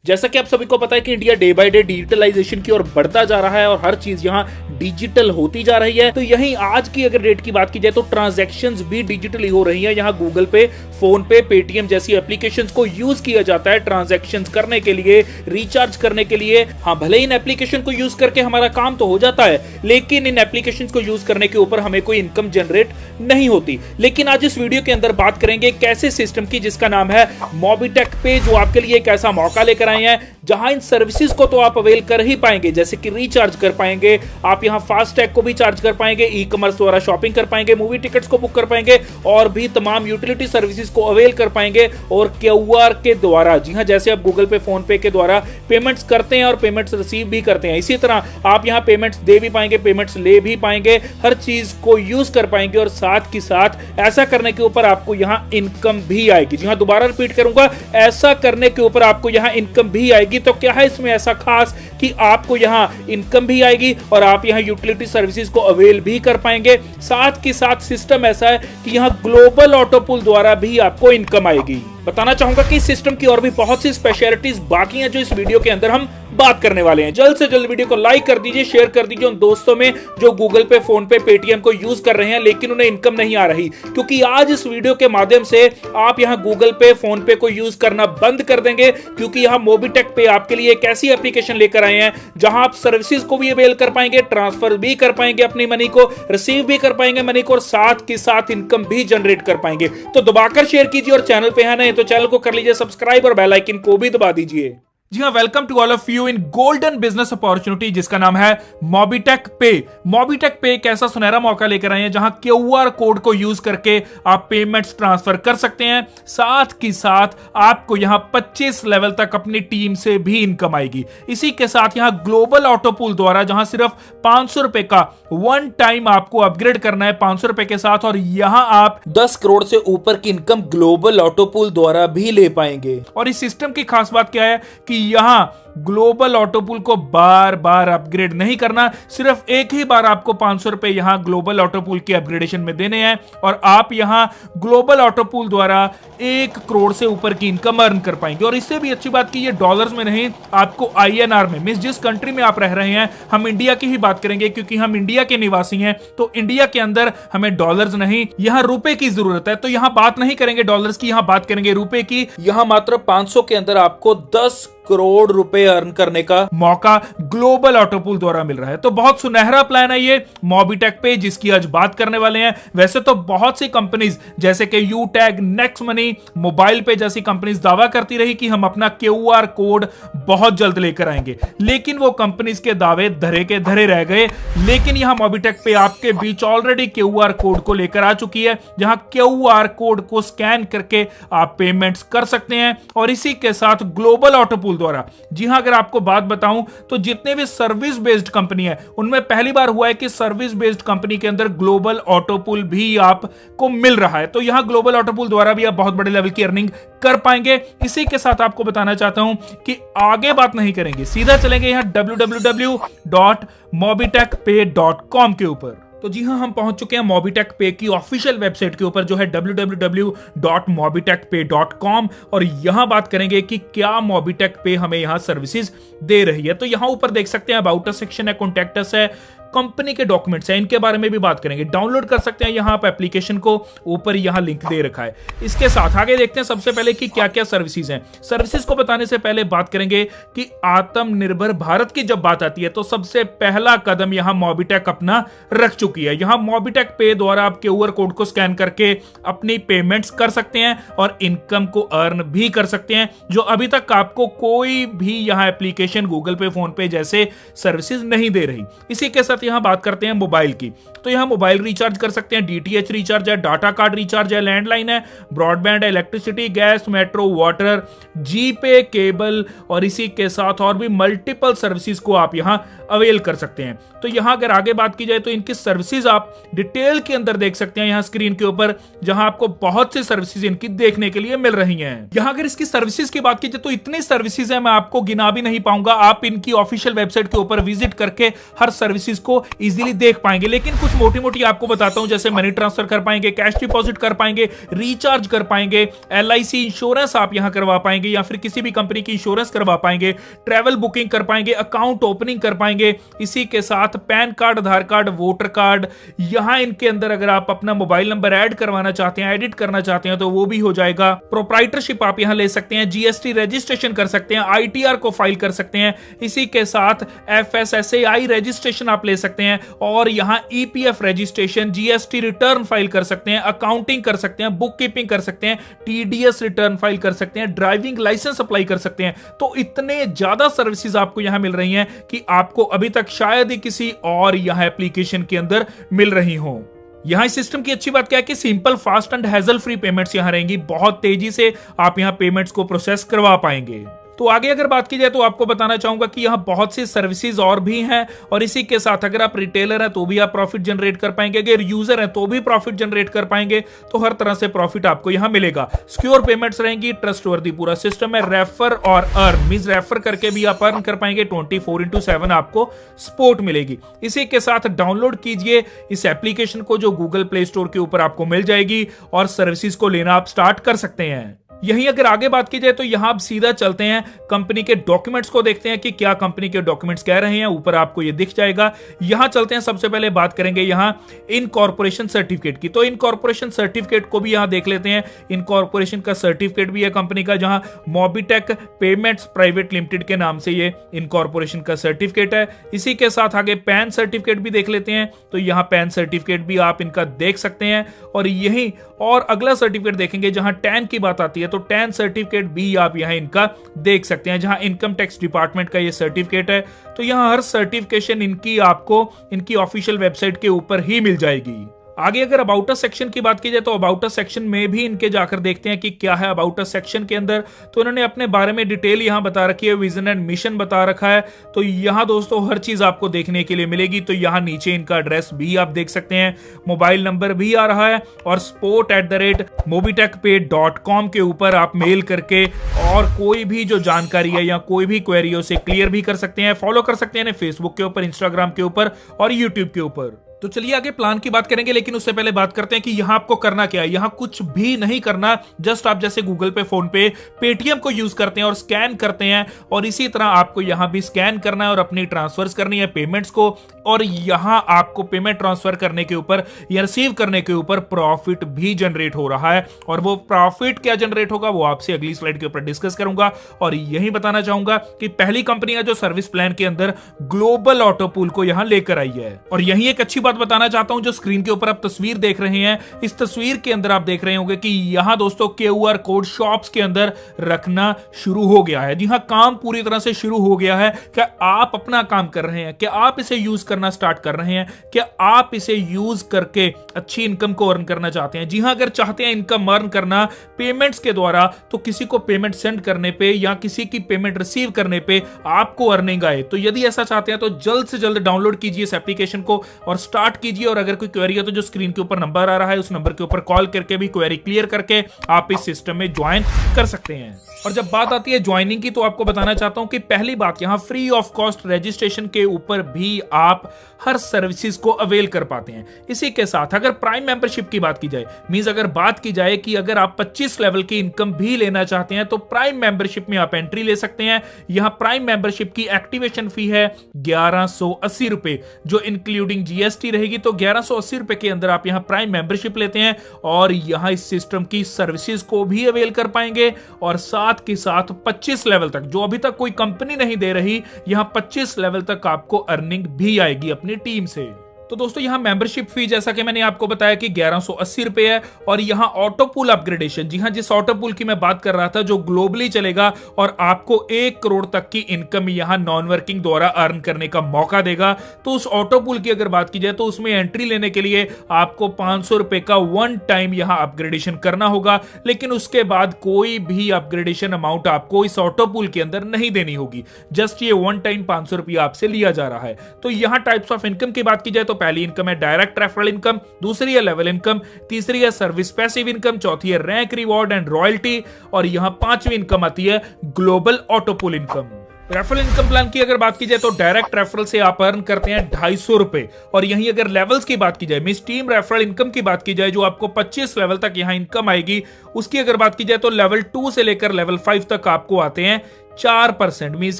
जैसा कि आप सभी को पता है कि India day by day digitalisation की ओर बढ़ता जा रहा है और हर चीज यहाँ डिजिटल होती जा रही है। तो यहीं आज की अगर डेट की बात की जाए तो ट्रांजैक्शंस भी डिजिटली हो रही हैं। यहाँ गूगल पे, फोन पे, पेटीएम जैसी एप्लीकेशंस को यूज किया जाता है ट्रांजैक्शंस करने के लिए, रिचार्ज करने के लिए। हाँ, भले इन एप्लीकेशन को यूज करके हमारा काम तो हो जाता है, लेकिन इन एप्लीकेशंस को यूज करने के ऊपर हमें कोई इनकम जनरेट नहीं होती। लेकिन आज इस वीडियो के अंदर बात करेंगे एक ऐसे सिस्टम की जिसका नाम है मोबिटेक पे, जो आपके लिए एक ऐसा मौका लेकर आए हैं जहां इन सर्विसेज को तो आप अवेल कर ही पाएंगे, जैसे कि रिचार्ज कर पाएंगे आप, यहां फास्टैग को भी चार्ज कर पाएंगे, ई कॉमर्स द्वारा शॉपिंग कर पाएंगे, मूवी टिकट्स को बुक कर पाएंगे और भी तमाम यूटिलिटी सर्विसेज को अवेल कर पाएंगे। और क्यूआर के द्वारा, जी हां, जैसे आप गूगल पे, फोन पे के द्वारा पेमेंट्स करते हैं और पेमेंट्स रिसीव भी करते हैं, इसी तरह आप यहां पेमेंट्स दे भी पाएंगे, पेमेंट्स ले भी पाएंगे, हर चीज को यूज कर पाएंगे। और साथ ही साथ ऐसा करने के ऊपर आपको यहां इनकम भी आएगी। जी हां, दोबारा रिपीट करूंगा, ऐसा करने के ऊपर आपको यहां इनकम भी आएगी। तो क्या है इसमें ऐसा खास कि आपको यहां इनकम भी आएगी और आप यहां यूटिलिटी सर्विसेज को अवेल भी कर पाएंगे। साथ ही साथ सिस्टम ऐसा है कि यहां ग्लोबल ऑटो पुल द्वारा भी आपको इनकम आएगी। बताना चाहूंगा कि इस सिस्टम की और भी बहुत सी स्पेशलिटीज बाकी हैं जो इस वीडियो के अंदर हम बात करने वाले हैं। जल्द से जल्द वीडियो को लाइक कर दीजिए, शेयर कर दीजिए उन दोस्तों में जो गूगल पे, फोन पे, पेटीएम को यूज कर रहे हैं लेकिन उन्हें इनकम नहीं आ रही, क्योंकि आज इस वीडियो के माध्यम से आप यहां गूगल पे, फोन पे को यूज करना बंद कर देंगे, क्योंकि यहां मोबिटेक पे आपके लिए एक ऐसी एप्लीकेशन लेकर आए हैं जहां आप सर्विसेज को भी अवेल कर पाएंगे, ट्रांसफर भी कर पाएंगे अपनी मनी को, रिसीव भी कर पाएंगे मनी को और साथ के साथ इनकम भी जनरेट कर पाएंगे। तो दबाकर शेयर कीजिए और चैनल पे है नहीं तो चैनल को कर लीजिए सब्सक्राइब और बेल आइकन को भी दबा दीजिए। जी हाँ, welcome to all of you in golden business opportunity जिसका नाम है मोबिटेक पे। मोबिटेक पे एक ऐसा सुनहरा मौका लेकर आए हैं जहां क्यूआर कोड को यूज करके आप पेमेंट्स ट्रांसफर कर सकते हैं। साथ ही साथ आपको यहां 25 लेवल तक अपनी टीम से भी इनकम आएगी। इसी के साथ यहां ग्लोबल ऑटो पुल द्वारा, जहां सिर्फ 500 रुपए का वन टाइम आपको अपग्रेड करना है 500 रुपए के साथ, और यहां आप 10 करोड़ से ऊपर की इनकम ग्लोबल ऑटो पुल द्वारा भी ले पाएंगे। और इस सिस्टम की खास बात क्या है कि यहां ग्लोबल ऑटो पुल को बार बार अपग्रेड नहीं करना, सिर्फ एक ही बार आपको 500 रुपए यहां ग्लोबल ऑटो पुल के अपग्रेडेशन में देने हैं और आप यहां ग्लोबल ऑटो पुल द्वारा 1 करोड़ से ऊपर की इनकम अर्न कर पाएंगे। और इससे भी अच्छी बात कि ये डॉलर्स में नहीं, आपको INR में, मींस जिस कंट्री में आप रह रहे हैं, हम इंडिया की ही बात करेंगे क्योंकि हम इंडिया के निवासी हैं, तो इंडिया के अंदर हमें डॉलर्स नहीं, यहां रुपए की जरूरत है। तो यहां बात नहीं करेंगे डॉलर्स की, यहां बात करेंगे रुपए की। यहां मात्र 500 के अंदर आपको 10 करोड़ रुपए अर्न करने का मौका ग्लोबल ऑटो पुल द्वारा मिल रहा है। तो बहुत सुनहरा प्लान है ये मोबिटेक पे जिसकी आज बात करने वाले हैं। वैसे तो बहुत सी कंपनीज जैसे कि यूटैग, नेक्स्ट मनी, मोबाइल पे जैसी कंपनीज दावा करती रही कि हम अपना क्यूआर कोड बहुत जल्द लेकर आएंगे, लेकिन वो कंपनीज के दावे धरे के धरे रह गए। लेकिन यहां मोबिटेक पे आपके बीच ऑलरेडी क्यूआर कोड को लेकर आ चुकी है, जहां क्यूआर कोड को स्कैन करके आप पेमेंट्स कर सकते हैं। और इसी के साथ ग्लोबल ऑटो पुल द्वारा, जी हां, अगर आपको बात बताऊं तो जितने भी सर्विस बेस्ड कंपनी है उनमें पहली बार हुआ है कि सर्विस बेस्ड कंपनी के अंदर ग्लोबल ऑटो पुल भी आपको मिल रहा है। तो यहां ग्लोबल ऑटो पुल द्वारा भी आप बहुत बड़े लेवल की अर्निंग कर पाएंगे। इसी के साथ आपको बताना चाहता हूं कि आगे बात नहीं करेंगे, सीधा चलेंगे यहां www.mobitekpay.com के ऊपर। तो जी हां, हम पहुंच चुके हैं मोबिटेक पे की ऑफिशियल वेबसाइट के ऊपर जो है www.mobitekpay.com, और यहां बात करेंगे कि क्या मोबिटेक पे हमें यहां सर्विसेज दे रही है। तो यहां ऊपर देख सकते हैं अबाउट अस सेक्शन है, कॉन्टैक्ट अस है, कंपनी के डॉक्यूमेंट्स हैं, इनके बारे में भी बात करेंगे। डाउनलोड कर सकते हैं यहां आप एप्लीकेशन को, ऊपर यहां लिंक दे रखा है। इसके साथ आगे देखते हैं सबसे पहले कि क्या क्या सर्विसेज हैं। सर्विसेज को बताने से पहले बात करेंगे कि आत्मनिर्भर भारत की जब बात आती है तो सबसे पहला कदम यहां मोबिटेक अपना रख चुकी है। यहां मोबिटेक पे द्वारा आप क्यूआर कोड को स्कैन करके अपनी पेमेंट्स कर सकते हैं और इनकम को अर्न भी कर सकते हैं, जो अभी तक आपको कोई भी यहां एप्लीकेशन गूगल पे, फोन पे जैसे सर्विसेज नहीं दे रही। इसी के साथ यहां बात करते हैं मोबाइल की, तो यहां मोबाइल रिचार्ज कर सकते हैं, डीटीएच रिचार्ज है, डाटा कार्ड रिचार्ज है, लैंडलाइन है, ब्रॉडबैंड है, इलेक्ट्रिसिटी, गैस, मेट्रो, वाटर, जीपे, केबल, और इसी के साथ और भी मल्टीपल सर्विसेज को आप यहां अवेल कर सकते हैं। तो यहां अगर आगे बात की जाए तो इनकी सर्विसेज आप डिटेल के अंदर देख सकते हैं यहां स्क्रीन के ऊपर, जहां आपको बहुत सी सर्विसेज इनकी देखने के लिए मिल रही हैं। यहां अगर इसकी सर्विसेज की बात की जाए तो इतनी सर्विसेज है, मैं आपको गिना भी नहीं पाऊंगा। आप इनकी ऑफिशियल वेबसाइट के ऊपर विजिट करके हर सर्विसेज को को इजीली देख पाएंगे। लेकिन कुछ मोटी मोटी आपको बताता हूं, जैसे मनी ट्रांसफर कर पाएंगे, कैश डिपॉजिट कर पाएंगे, रिचार्ज कर पाएंगे, LIC इंश्योरेंस आप यहां करवा पाएंगे या फिर किसी भी कंपनी की इंश्योरेंस करवा पाएंगे, ट्रैवल बुकिंग कर पाएंगे, अकाउंट ओपनिंग कर पाएंगे। इसी के साथ पैन कार्ड, आधार कार्ड, वोटर कार्ड, यहां इनके अंदर अगर आप अपना मोबाइल नंबर ऐड करवाना चाहते हैं, एडिट करना चाहते हैं तो वो भी हो जाएगा। प्रोप्राइटरशिप आप यहां ले सकते हैं, GST रजिस्ट्रेशन कर सकते हैं, ITR को फाइल कर सकते हैं। इसी के साथ FSSAI रजिस्ट्रेशन आप ले सकते हैं और यहां EPF registration, GST return file कर सकते हैं, अकाउंटिंग कर सकते हैं, बुक कीपिंग कर सकते हैं, TDS रिटर्न फाइल कर सकते हैं, ड्राइविंग लाइसेंस अप्लाई कर सकते हैं। तो इतने ज्यादा सर्विसेज आपको यहां मिल रही हैं कि आपको अभी तक शायद ही किसी और यहां एप्लीकेशन के अंदर मिल रही हो। यहां इस सिस्टम की अच्छी बात क्या है कि simple, fast and hassle free payments यहां रहेंगी। बहुत तेजी से आप यहां पेमेंट्स को प्रोसेस करवा पाएंगे। तो आगे अगर बात की जाए तो आपको बताना चाहूंगा कि यहां बहुत सी सर्विसेज और भी हैं और इसी के साथ अगर आप रिटेलर हैं तो भी आप प्रॉफिट जनरेट कर पाएंगे, अगर यूजर हैं तो भी प्रॉफिट जनरेट कर पाएंगे। तो हर तरह से प्रॉफिट आपको यहां मिलेगा। सिक्योर पेमेंट्स रहेंगी, ट्रस्टवर्दी पूरा सिस्टम है। रेफर और अर्न मींस रेफर करके भी आप अर्न कर पाएंगे, 24/7 आपको सपोर्ट मिलेगी। इसी के साथ डाउनलोड कीजिए इस एप्लीकेशन को जो गूगल प्ले स्टोर के ऊपर आपको मिल जाएगी और सर्विसेज को लेना आप स्टार्ट कर सकते हैं। यहीं अगर आगे बात की जाए तो यहां आप सीधा चलते हैं, कंपनी के डॉक्यूमेंट्स को देखते हैं कि क्या कंपनी के डॉक्यूमेंट्स कह रहे हैं। ऊपर आपको ये दिख जाएगा। यहां चलते हैं, सबसे पहले बात करेंगे यहां इनकॉर्पोरेशन सर्टिफिकेट की। तो इनकॉर्पोरेशन सर्टिफिकेट को भी यहां देख लेते हैं। इनकॉर्पोरेशन का सर्टिफिकेट भी है कंपनी का, जहां मोबिटेक पेमेंट्स प्राइवेट लिमिटेड के नाम से ये इनकॉर्पोरेशन का सर्टिफिकेट है। इसी के साथ आगे पैन सर्टिफिकेट भी देख लेते हैं। तो यहां पैन सर्टिफिकेट भी आप इनका देख सकते हैं और यही और अगला सर्टिफिकेट देखेंगे जहां टैन की बात आती है तो टैन सर्टिफिकेट भी आप यहां इनका देख सकते हैं, जहां इनकम टैक्स डिपार्टमेंट का ये सर्टिफिकेट है। तो यहां हर सर्टिफिकेशन इनकी आपको इनकी ऑफिशियल वेबसाइट के ऊपर ही मिल जाएगी। आगे अगर अबाउट अस सेक्शन की बात की जाए तो अबाउट अस सेक्शन में भी इनके जाकर देखते हैं कि क्या है अबाउट अस सेक्शन के अंदर। तो इन्होंने अपने बारे में डिटेल यहां बता रखी है, विजन एंड मिशन बता रखा है। तो यहां दोस्तों हर चीज आपको देखने के लिए मिलेगी। तो यहां नीचे इनका एड्रेस भी आप देख सकते हैं, मोबाइल नंबर भी आ रहा है और support@mobitechpay.com के ऊपर आप मेल करके और कोई भी जो जानकारी है या कोई भी क्वेरी है उसे क्लियर भी कर सकते हैं। फॉलो कर सकते हैं फेसबुक के ऊपर, इंस्टाग्राम के ऊपर और यूट्यूब के ऊपर। तो चलिए आगे प्लान की बात करेंगे, लेकिन उससे पहले बात करते हैं कि यहां आपको करना क्या है। यहां कुछ भी नहीं करना, जस्ट आप जैसे गूगल पे, फोन पे, पेटीएम को यूज करते हैं और स्कैन करते हैं और इसी तरह आपको यहां भी स्कैन करना है और अपनी ट्रांसफर्स करनी है पेमेंट्स को। और यहां आपको पेमेंट ट्रांसफर करने के ऊपर या रिसीव करने के ऊपर प्रॉफिट भी जनरेट हो रहा है और वो प्रॉफिट क्या जनरेट होगा वो आपसे अगली स्लाइड के ऊपर डिस्कस करूंगा। और यही बताना चाहूंगा कि पहली कंपनी है जो सर्विस प्लान के अंदर ग्लोबल ऑटो पूल को यहां लेकर आई है। और यही एक अच्छी बात बताना चाहता हूं, जो स्क्रीन के ऊपर आप तस्वीर देख रहे हैं, इस तस्वीर के अंदर आप देख रहे होंगे कि यहां दोस्तों QR कोड शॉप्स के अंदर रखना शुरू हो गया है। जी हां, काम पूरी तरह से शुरू हो गया है। क्या आप अपना काम कर रहे हैं? क्या आप इसे यूज करना स्टार्ट कर रहे हैं? क्या आप इसे यूज करके अच्छी इनकम को अर्न करना चाहते हैं? जी हां, अगर चाहते हैं इनकम अर्न करना पेमेंट्स के द्वारा, तो किसी को पेमेंट सेंड करने पे या किसी की पेमेंट रिसीव करने पे आपको अर्निंग आए, तो यदि ऐसा चाहते हैं तो जल्द से जल्द डाउनलोड कीजिए इस एप्लीकेशन को और स्टार्ट कीजिए। और अगर कोई क्वेरी है तो जो स्क्रीन के ऊपर नंबर आ रहा है उस नंबर के ऊपर कॉल करके भी क्वेरी क्लियर करके आप इस सिस्टम में ज्वाइन कर सकते हैं। और जब बात आती है ज्वाइनिंग की तो आपको बताना चाहता हूं कि पहली बात, यहां फ्री ऑफ कॉस्ट रजिस्ट्रेशन के ऊपर भी आप हर सर्विसेज को अवेल कर पाते हैं। इसी के साथ अगर प्राइम मेंबरशिप की बात की जाए, मींस अगर बात की जाए कि अगर आप 25 लेवल की इनकम भी लेना चाहते हैं तो प्राइम मेंबरशिप में आप एंट्री ले सकते हैं। यहां प्राइम मेंबरशिप की एक्टिवेशन फी है 1180 रुपए, जो इंक्लूडिंग GST रहेगी। तो 1180 रुपए के अंदर आप यहां प्राइम मेंबरशिप लेते हैं और यहां इस सिस्टम की सर्विसेज को भी अवेल कर पाएंगे और साथ के साथ 25 लेवल तक, जो अभी तक कोई कंपनी नहीं दे रही, यहां 25 लेवल तक आपको अर्निंग भी आएगी अपनी टीम से। तो दोस्तों यहां मेंबरशिप फी जैसा कि मैंने आपको बताया कि 1180 रुपए है। और यहां ऑटो पूल अपग्रेडेशन, जी हां, जिस ऑटो पूल की मैं बात कर रहा था जो ग्लोबली चलेगा और आपको 1 करोड़ तक की इनकम यहां नॉन वर्किंग द्वारा अर्न करने का मौका देगा। तो उस ऑटो पूल की अगर बात की जाए तो उसमें एंट्री लेने के लिए आपको 500 रुपए का वन टाइम यहां अपग्रेडेशन करना होगा, लेकिन उसके बाद कोई भी अपग्रेडेशन अमाउंट आपको इस ऑटो पूल के अंदर नहीं देनी होगी। जस्ट ये वन टाइम 500 रुपया आपसे लिया जा रहा है। तो यहां टाइप्स ऑफ इनकम की बात की जाए तो पहली इनकम है डायरेक्ट रेफरल इनकम, दूसरी है लेवल इनकम, तीसरी है सर्विस पैसिव इनकम, चौथी है रैंक रिवॉर्ड एंड रॉयल्टी और यहां पांचवी इनकम आती है global auto pool income. Referral income plan की अगर बात की जाए तो डायरेक्ट रेफरल से आप अर्न करते हैं 250 रुपए। और यहीं अगर लेवल्स की बात की जाए, मींस टीम रेफरल इनकम की बात की जाए, जो आपको 25 लेवल तक यहां इनकम आएगी, उसकी अगर बात की जाए तो लेवल 2 से लेकर लेवल 5 तक आपको आते हैं 4%, मींस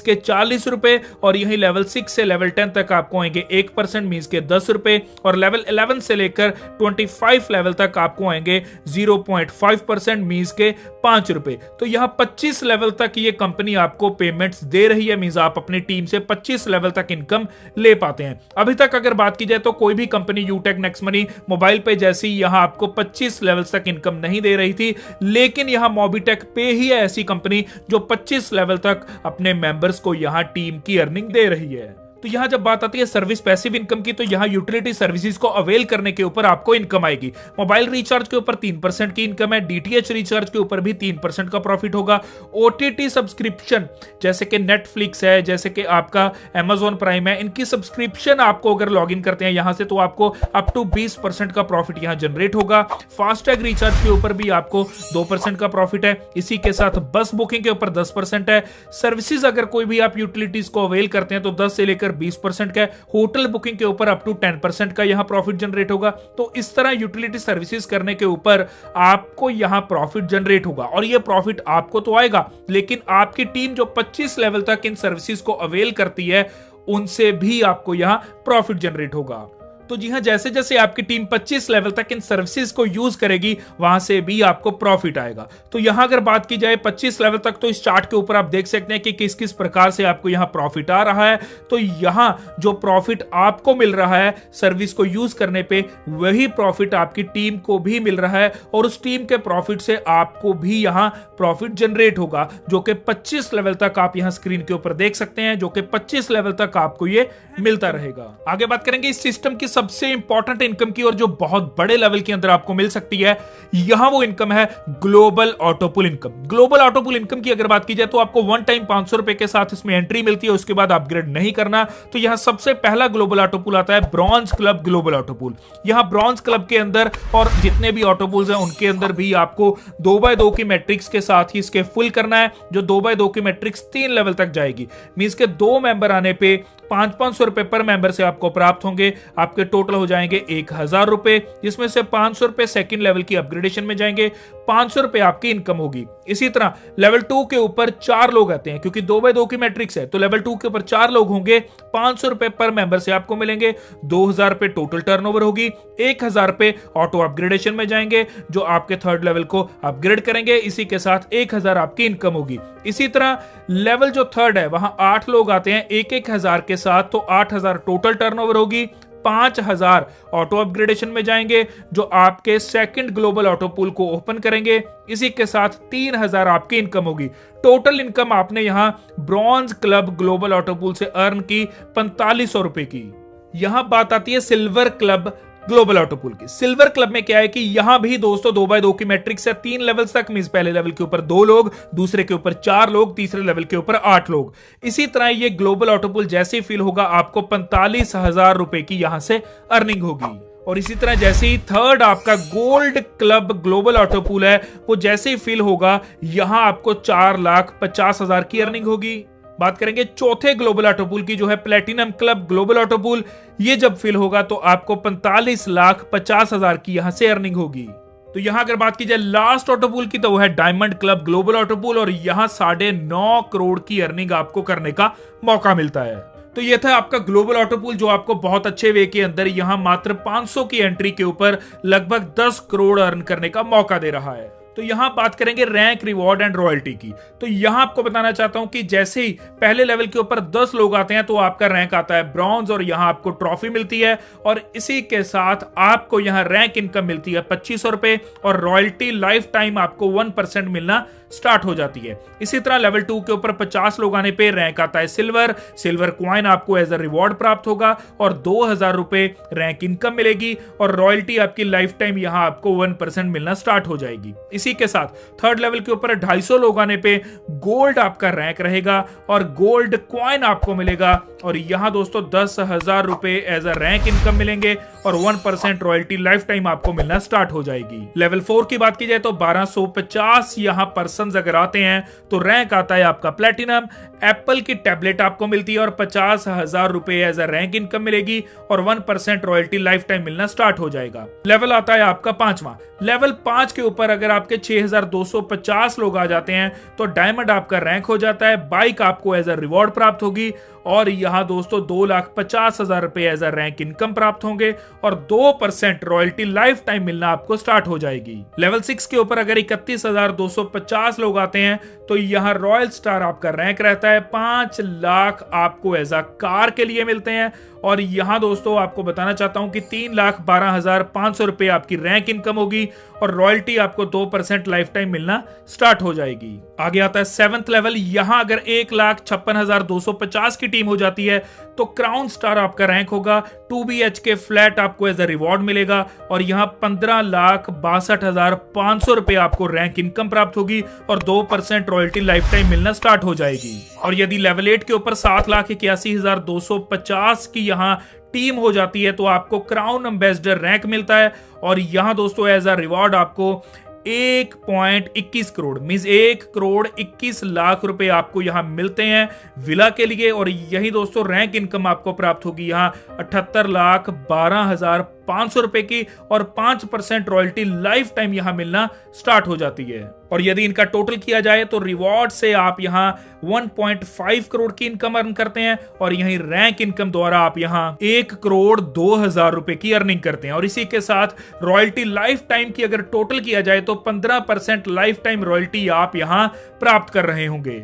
के 40 रुपए। और यही लेवल 6 से लेवल 10 तक आपको आएंगे 1%, मींस के 10 रुपए। और लेवल 11 से लेकर 25 लेवल तक आपको आएंगे 0.5%, मींस के 5 रुपए। तो यहां 25 लेवल तक ये कंपनी आपको पेमेंट्स दे रही है, मींस आप अपनी टीम से 25 लेवल तक इनकम ले पाते हैं। अभी तक अगर बात की जाए तो कोई भी कंपनी यूटेक, नेक्स्ट मनी, मोबाइल पे जैसी यहां आपको 25 लेवल तक इनकम नहीं दे रही थी, लेकिन यहां मोबिटेक पे ही है ऐसी कंपनी जो 25 लेवल तक अपने मेंबर्स को यहां टीम की अर्निंग दे रही है। तो यहां जब बात आती है सर्विस पैसिव इनकम की, तो यहां यूटिलिटी सर्विसेज को अवेल करने के ऊपर आपको इनकम आएगी। मोबाइल रिचार्ज के ऊपर 3% की इनकम है, डीटीएच रिचार्ज के ऊपर भी 3% का प्रॉफिट होगा। ओटीटी सब्सक्रिप्शन जैसे कि नेटफ्लिक्स है, जैसे कि आपका अमेजॉन प्राइम है, इनकी सब्सक्रिप्शन आपको अगर लॉग इन करते हैं यहां से तो आपको अप टू 20% का प्रॉफिट यहां जनरेट होगा। फास्टैग रिचार्ज के ऊपर भी आपको 2% का प्रॉफिट है। इसी के साथ बस बुकिंग के ऊपर 10% है। सर्विसेज अगर कोई भी आप यूटिलिटीज को अवेल करते हैं तो 10 से लेकर 20% का। होटल बुकिंग के ऊपर अप टू 10% का यहां प्रॉफिट जनरेट होगा। तो इस तरह यूटिलिटी सर्विसेज करने के ऊपर आपको यहां प्रॉफिट जनरेट होगा। और यह प्रॉफिट आपको तो आएगा, लेकिन आपकी टीम जो 25 लेवल तक इन सर्विसेज को अवेल करती है उनसे भी आपको यहां प्रॉफिट जनरेट होगा। तो जी हां, जैसे जैसे आपकी टीम 25 लेवल तक इन सर्विसेज को यूज करेगी वहां से भी आपको प्रॉफिट आएगा। तो यहां अगर बात की जाए 25 लेवल तक, तो इस चार्ट के ऊपर आप देख सकते हैं कि किस किस प्रकार से आपको यहां प्रॉफिट आ रहा है। तो यहां जो प्रॉफिट आपको मिल रहा है सर्विस को यूज करने पे, वही प्रॉफिट आपकी टीम को भी मिल रहा है। और उस टीम के प्रॉफिट से आपको भी यहां प्रॉफिट जनरेट होगा, जो कि 25 लेवल तक आप यहां स्क्रीन के ऊपर देख सकते हैं, जो कि 25 लेवल तक आपको ये मिलता रहेगा। आगे बात करेंगे इस सिस्टम की सबसे इंपॉर्टेंट इनकम की, और जो बहुत बड़े लेवल के अंदर आपको मिल सकती है। यहां वो इनकम है ग्लोबल ऑटोपुल इनकम। ग्लोबल ऑटोपुल इनकम की अगर बात की जाए तो आपको वन टाइम 500 रुपए के साथ इसमें एंट्री मिलती है, उसके बाद अपग्रेड नहीं करना। तो यहां सबसे पहला ग्लोबल ऑटोपुल आता है ब्रॉन्ज क्लब ग्लोबल ऑटोपुल। यहां ब्रॉन्ज क्लब के अंदर और जितने भी ऑटोपुल्स हैं उनके अंदर भी आपको 2x2 की मैट्रिक्स के साथ ही इसके फुल करना है, जो 2x2 की मैट्रिक्स 3 लेवल तक जाएगी। मींस के 2 मेंबर आने पे 500 रुपए पर मेंबर से आपको प्राप्त होंगे। आपके टोटल हो जाएंगे 1000 रुपए, जिसमें से 500 रुपए सेकंड लेवल की अपग्रेडेशन में जाएंगे, 500 रुपए आपकी इनकम होगी। इसी तरह लेवल 2 के ऊपर 4 लोग आते हैं, क्योंकि 2x2 की मैट्रिक्स है, तो लेवल 2 के ऊपर 4 लोग होंगे, 500 रुपए पर मेंबर से आपको मिलेंगे, 2000 रुपए टोटल टर्नओवर होगी, 1000 रुपए ऑटो अपग्रेडेशन में जाएंगे, जो आपके थर्ड लेवल को अपग्रेड करेंगे। इसी के साथ 1000 आपकी इनकम होगी। इसी तरह लेवल जो थर्ड है वहां 8 लोग आते हैं 1000 के साथ, तो 8000 टोटल टर्नओवर होगी, 5000 ऑटो अपग्रेडेशन में जाएंगे, जो आपके सेकंड ग्लोबल ऑटो पूल को ओपन करेंगे। इसी के साथ 3000 आपकी इनकम होगी। टोटल इनकम आपने यहां bronze club global auto pool से अर्न की 4500 रुपए की। यहां बात आती है सिल्वर क्लब ग्लोबल ऑटोपुल की। सिल्वर क्लब में क्या है कि यहां भी दोस्तों 2x2 की मैट्रिक्स है, 3 लेवल तक, मींस पहले लेवल के ऊपर 2 लोग, दूसरे के ऊपर 4 लोग, तीसरे लेवल के ऊपर 8 लोग। इसी तरह ये ग्लोबल ऑटोपुल जैसे ही फिल होगा आपको 45,000 रुपए की यहां से अर्निंग होगी। और इसी तरह जैसे ही थर्ड आपका गोल्ड क्लब ग्लोबल ऑटोपुल है वो जैसे ही फिल होगा यहां आपको 4,50,000 की अर्निंग होगी। बात करेंगे चौथे ग्लोबल ऑटोपुल की, जो है प्लेटिनम क्लब ग्लोबल ऑटोपुल। ये जब फिल होगा तो आपको 45,50,000 की यहां से अर्निंग होगी। तो यहां अगर बात की जाए लास्ट ऑटोपुल की, तो वो है डायमंड क्लब ग्लोबल ऑटोपुल, और यहां 9.5 करोड़ की अर्निंग आपको करने का मौका मिलता है। तो ये था आपका ग्लोबल ऑटोपुल, जो आपको बहुत अच्छे वे के अंदर यहां मात्र 500 की एंट्री के ऊपर लगभग 10 करोड़ अर्न करने का मौका दे रहा है। तो यहां बात करेंगे रैंक, रिवॉर्ड एंड रॉयल्टी की। तो यहां आपको बताना चाहता हूं कि जैसे ही पहले लेवल के ऊपर 10 लोग आते हैं तो आपका रैंक आता है ब्रॉन्ज, और यहां आपको ट्रॉफी मिलती है, और इसी के साथ आपको यहां रैंक इनकम मिलती है 2500 रुपए, और रॉयल्टी लाइफ टाइम आपको 1% मिलना स्टार्ट हो जाती है। इसी तरह लेवल 2 के ऊपर 50 लोग आने पे रैंक आता है सिल्वर। सिल्वर क्वाइन आपको एज अ रिवॉर्ड प्राप्त होगा, और 2000 रुपए रैंक इनकम मिलेगी, और रॉयल्टी आपकी लाइफ टाइम यहां आपको 1% मिलना स्टार्ट हो जाएगी। इसी के साथ थर्ड लेवल के ऊपर 250 लोग आने पे गोल्ड आपका रैंक रहेगा, और गोल्ड क्वाइन आपको मिलेगा, और यहां दोस्तों 10,000 रुपए एज अ रैंक इनकम मिलेंगे, और 1% रॉयल्टी लाइफ टाइम आपको मिलना स्टार्ट हो जाएगी। लेवल 4 की बात की जाए तो 1250 यहां पर्सन पर्सन्स अगर आते हैं तो रैंक आता है आपका प्लेटिनम। एप्पल की टैबलेट आपको मिलती है और 50,000 रुपए एज अ रैंक इनकम मिलेगी और 1% रॉयल्टी लाइफ टाइम मिलना स्टार्ट हो जाएगा। लेवल आता है आपका 5वां। लेवल 5 के ऊपर अगर आपके 6250 लोग आ जाते हैं तो डायमंड आपका रैंक हो जाता है, बाइक आपको एज अ रिवॉर्ड प्राप्त होगी और यहां दोस्तों 2,50,000 रुपए एज अ रैंक इनकम प्राप्त होंगे और 2% रॉयल्टी लाइफ टाइम मिलना आपको स्टार्ट हो जाएगी। लेवल 6 के ऊपर अगर 31,250 लोग आते हैं तो यहां रॉयल स्टार आपका रैंक रहता है, 5 लाख आपको एज अ कार के लिए मिलते हैं और यहां दोस्तों आपको बताना चाहता हूं कि 3,12,500 रुपए आपकी रैंक इनकम होगी और रॉयल्टी आपको 2% लाइफ टाइम मिलना स्टार्ट हो जाएगी। आगे आता है 7th लेवल। यहां अगर 1,56,250 की टीम हो जाती है तो क्राउन स्टार आपका रैंक होगा, 2 BHK फ्लैट आपको एज अ रिवॉर्ड मिलेगा और यहां 15,62,500 रुपए आपको रैंक इनकम प्राप्त होगी और 2% रॉयल्टी लाइफ टाइम मिलना स्टार्ट हो जाएगी। और यदि लेवल 8 के ऊपर 7,81,250 की यहां टीम हो जाती है तो आपको क्राउन एम्बेसडर रैंक मिलता है और यहां दोस्तों एज अ रिवॉर्ड आपको 1.21 करोड़ मींस 1,21 लाख रुपए आपको यहां मिलते हैं विला के लिए और यही दोस्तों रैंक इनकम आपको प्राप्त होगी यहां 78,12,500 रुपए की और 5% रॉयल्टी लाइफ टाइम यहां मिलना स्टार्ट हो जाती है। और यदि इनका टोटल किया जाए तो रिवॉर्ड से आप यहां 1.5 करोड़ की इनकम अर्न करते हैं और यही रैंक इनकम द्वारा आप यहां 1,02,000 रुपए की अर्निंग करते हैं और इसी के साथ रॉयल्टी लाइफ टाइम की अगर टोटल किया जाए तो 15% लाइफ टाइम रॉयल्टी आप यहां प्राप्त कर रहे होंगे।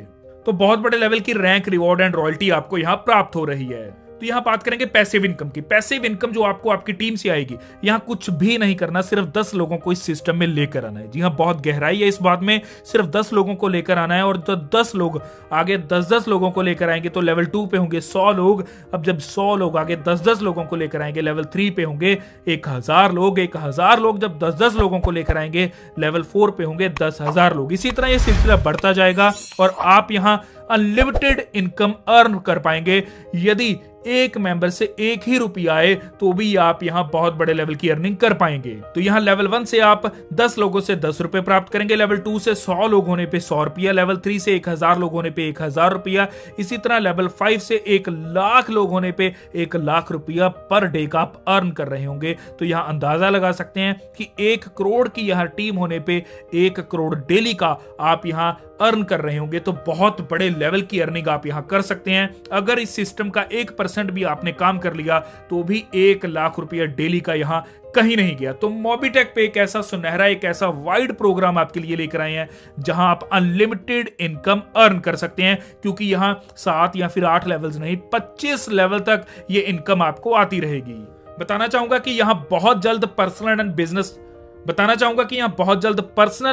तो बहुत बड़े लेवल की रैंक, रिवॉर्ड एंड रॉयल्टी आपको यहां प्राप्त हो रही है। तो यहां बात करेंगे पैसिव इनकम की। पैसिव इनकम जो आपको आपकी टीम से आएगी, यहां कुछ भी नहीं करना, सिर्फ 10 लोगों को इस सिस्टम में लेकर आना है। जी हां, बहुत गहराई है इस बात में, सिर्फ 10 लोगों को लेकर आना है और तो 10 लोग आगे 10-10 लोगों को लेकर आएंगे तो लेवल 2 पे होंगे 100 लोग। अब जब 100 लोग आगे 10-10 लोगों को लेकर आएंगे लेवल 3 पे होंगे 1,000 लोग। 1,000 लोग जब 10-10 लोगों को लेकर आएंगे लेवल 4 पे होंगे 10,000 लोग। इसी तरह यह सिलसिला बढ़ता जाएगा और आप यहां अनलिमिटेड इनकम अर्न कर पाएंगे। यदि एक मेंबर से एक ही रुपया आए तो भी आप यहां बहुत बड़े लेवल की अर्निंग कर पाएंगे। तो यहां लेवल 1 से आप 10 लोगों से 10 रुपए प्राप्त करेंगे, लेवल 2 से 100 लोग होने पे 100 रुपया, लेवल 3 से 1,000 लोग होने पे 1,000 रुपया, इसी तरह लेवल 5 से 1 लाख लोग होने पे 1 लाख रुपया पर डे का आप अर्न कर रहे होंगे। तो यहां अंदाजा लगा सकते हैं कि 1 करोड़ की यहां टीम होने पे 1 करोड़ डेली का आप यहां अर्न कर रहे होंगे। तो बहुत बड़े लेवल की अर्निंग आप यहां कर सकते हैं। अगर इस सिस्टम का 1% भी आपने काम कर लिया तो भी 1 लाख रुपया डेली का यहां कहीं नहीं गया। तो मोबीटेक पे एक ऐसा सुनहरा, एक ऐसा वाइड प्रोग्राम आपके लिए लेकर आए हैं जहां आप अनलिमिटेड इनकम अर्न कर सकते हैं, क्योंकि यहां 7 या फिर 8 लेवल्स नहीं 25 लेवल तक ये इनकम आपको आती रहेगी। बताना चाहूंगा कि यहां बहुत जल्द पर्सनल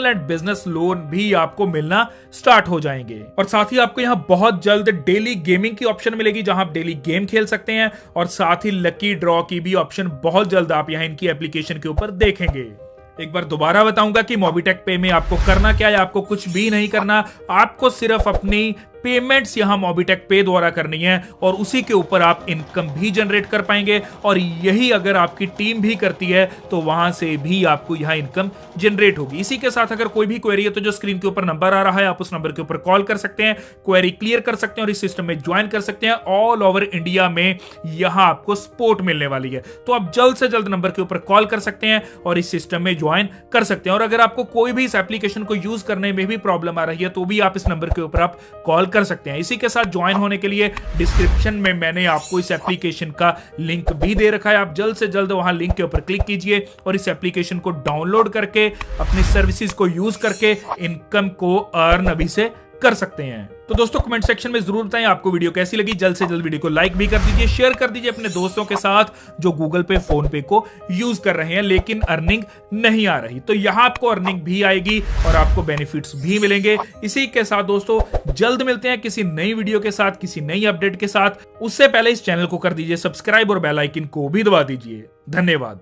एंड बिजनेस लोन भी आपको मिलना स्टार्ट हो जाएंगे और साथ ही आपको यहां बहुत जल्द डेली गेमिंग की ऑप्शन मिलेगी जहां आप डेली गेम खेल सकते हैं और साथ ही लकी ड्रॉ की भी ऑप्शन बहुत जल्द आप यहां इनकी एप्लीकेशन के ऊपर देखेंगे। एक बार दोबारा बताऊंगा कि मोबीटेक पे में आपको करना क्या है। आपको कुछ भी नहीं करना, आपको सिर्फ अपनी पेमेंट्स यहां मोबीटेक पे द्वारा करनी है और उसी के ऊपर आप इनकम भी जनरेट कर पाएंगे और यही अगर आपकी टीम भी करती है तो वहां से भी आपको यहां इनकम जनरेट होगी। इसी के साथ अगर कोई भी क्वेरी है तो जो स्क्रीन के ऊपर नंबर आ रहा है आप उस नंबर के ऊपर कॉल कर सकते हैं, क्वेरी क्लियर कर सकते हैं और इस सिस्टम में ज्वाइन कर सकते हैं। ऑल ओवर इंडिया में यहां आपको सपोर्ट मिलने वाली है, तो आप जल्द से जल्द नंबर के ऊपर कॉल कर सकते हैं और इस सिस्टम में ज्वाइन कर सकते हैं। और अगर आपको कोई भी इस एप्लीकेशन को यूज करने में भी प्रॉब्लम आ रही है तो भी आप इस नंबर के ऊपर आप कॉल कर सकते हैं। इसी के साथ ज्वाइन होने के लिए डिस्क्रिप्शन में मैंने आपको इस एप्लीकेशन का लिंक भी दे रखा है। आप जल्द से जल्द वहां लिंक के ऊपर क्लिक कीजिए और इस एप्लीकेशन को डाउनलोड करके अपनी सर्विसेज को यूज करके इनकम को अर्न अभी से कर सकते हैं। तो दोस्तों कमेंट सेक्शन में जरूर बताएं आपको वीडियो कैसी लगी। जल्द से जल्द वीडियो को लाइक भी कर दीजिए, शेयर कर दीजिए अपने दोस्तों के साथ जो गूगल पे, फोन पे को यूज कर रहे हैं लेकिन अर्निंग नहीं आ रही। तो यहां आपको अर्निंग भी आएगी और आपको बेनिफिट्स भी मिलेंगे। इसी के साथ दोस्तों जल्द मिलते हैं किसी नई वीडियो के साथ, किसी नई अपडेट के साथ। उससे पहले इस चैनल को कर दीजिए सब्सक्राइब और बेल आइकन को भी दबा दीजिए। धन्यवाद।